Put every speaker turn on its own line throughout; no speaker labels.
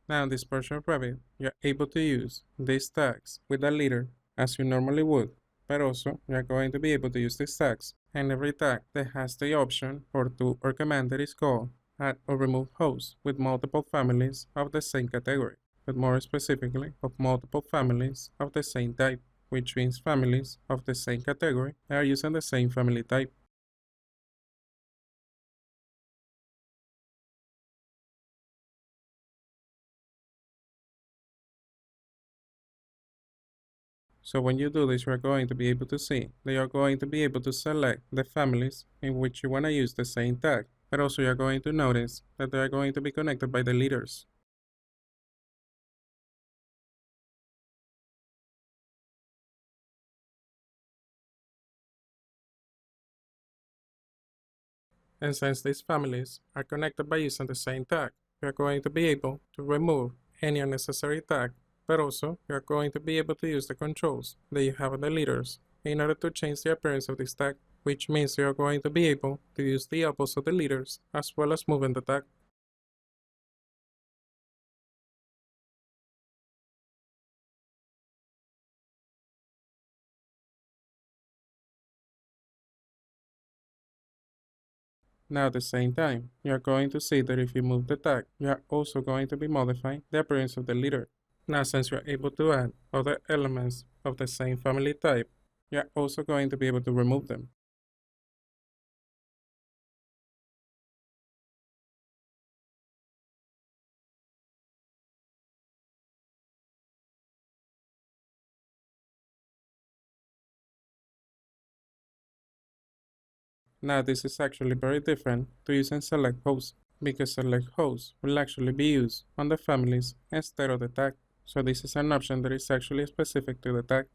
Now in this portion of Revit, you're able to use these tags with a leader as you normally would, but also you're going to be able to use these tags and every tag that has the option or tool or command that is called add or remove hosts with multiple families of the same category, but more specifically of multiple families of the same type, which means families of the same category that are using the same family type. So when you do this, you're going to be able to see that you're going to be able to select the families in which you want to use the same tag, but also you're going to notice that they are going to be connected by the leaders. And since these families are connected by using the same tag, you're going to be able to remove any unnecessary tag, but also you're going to be able to use the controls that you have on the leaders in order to change the appearance of this tag, which means you're going to be able to use the opposite of the leaders as well as moving the tag. Now at the same time, you are going to see that if you move the tag, you are also going to be modifying the appearance of the leader. Now since you are able to add other elements of the same family type, you are also going to be able to remove them. Now this is actually very different to using select host, because select host will actually be used on the families instead of the tag. So this is an option that is actually specific to the tag.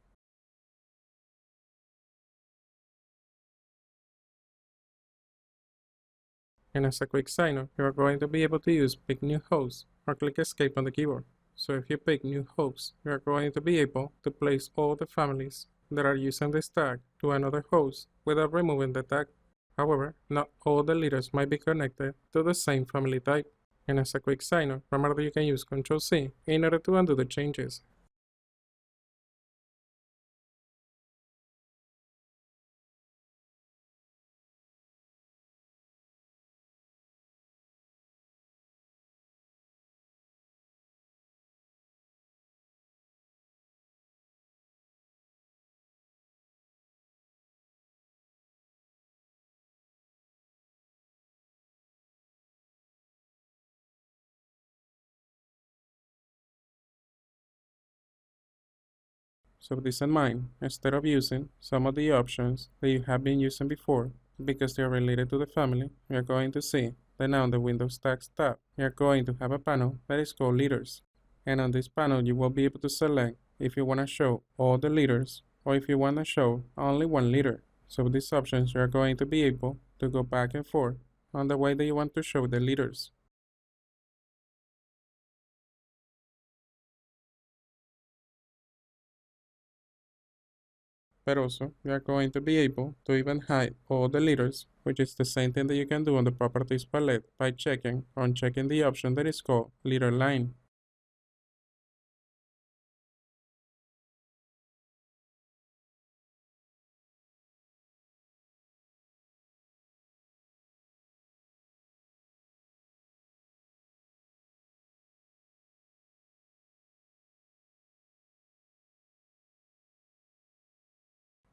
And as a quick sign off, you are going to be able to use pick new host or click escape on the keyboard. So if you pick new host, you are going to be able to place all the families that are using this tag to another host without removing the tag. However, not all the leaders might be connected to the same family type. And as a quick sign off, remember that you can use Ctrl C in order to undo the changes. So with this in mind, instead of using some of the options that you have been using before, because they are related to the family, we are going to see that now in the Windows Tags tab, we are going to have a panel that is called Leaders. And on this panel, you will be able to select if you want to show all the leaders or if you want to show only one leader. So with these options, you are going to be able to go back and forth on the way that you want to show the leaders. But also we are going to be able to even hide all the leaders, which is the same thing that you can do on the properties palette by checking or unchecking the option that is called leader line.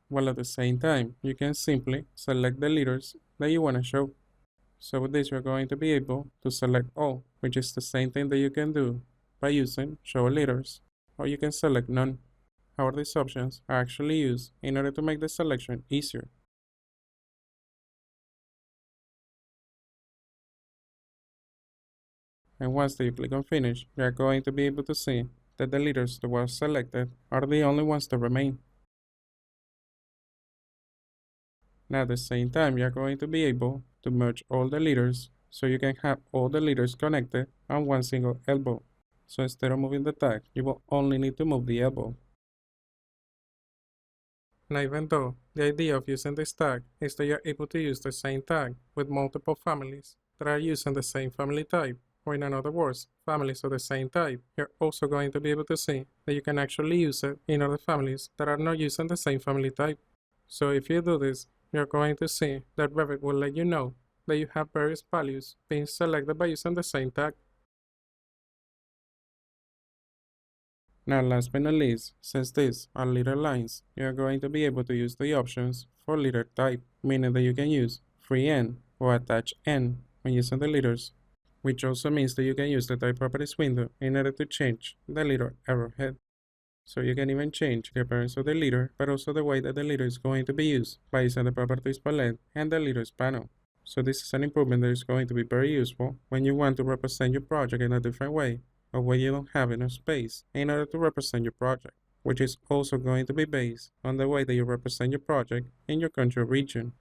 While at the same time, you can simply select the leaders that you want to show. So with this, you're going to be able to select all, which is the same thing that you can do by using show leaders, or you can select none. However, these options are actually used in order to make the selection easier. And once that you click on finish, you are going to be able to see that the leaders that were selected are the only ones that remain. Now at the same time, you are going to be able to merge all the leaders so you can have all the leaders connected on one single elbow. So instead of moving the tag, you will only need to move the elbow. Now even though the idea of using this tag is that you're able to use the same tag with multiple families that are using the same family type, or in other words, families of the same type, you're also going to be able to see that you can actually use it in other families that are not using the same family type. So if you do this, you're going to see that Revit will let you know that you have various values being selected by using the same tag. Now, last but not least, since these are letter lines, you're going to be able to use the options for letter type, meaning that you can use free N or attach N when using the letters, which also means that you can use the type properties window in order to change the letter arrowhead. So you can even change the appearance of the letter, but also the way that the letter is going to be used by using the properties palette and the letters panel. So this is an improvement that is going to be very useful when you want to represent your project in a different way, or when you don't have enough space in order to represent your project, which is also going to be based on the way that you represent your project in your country region.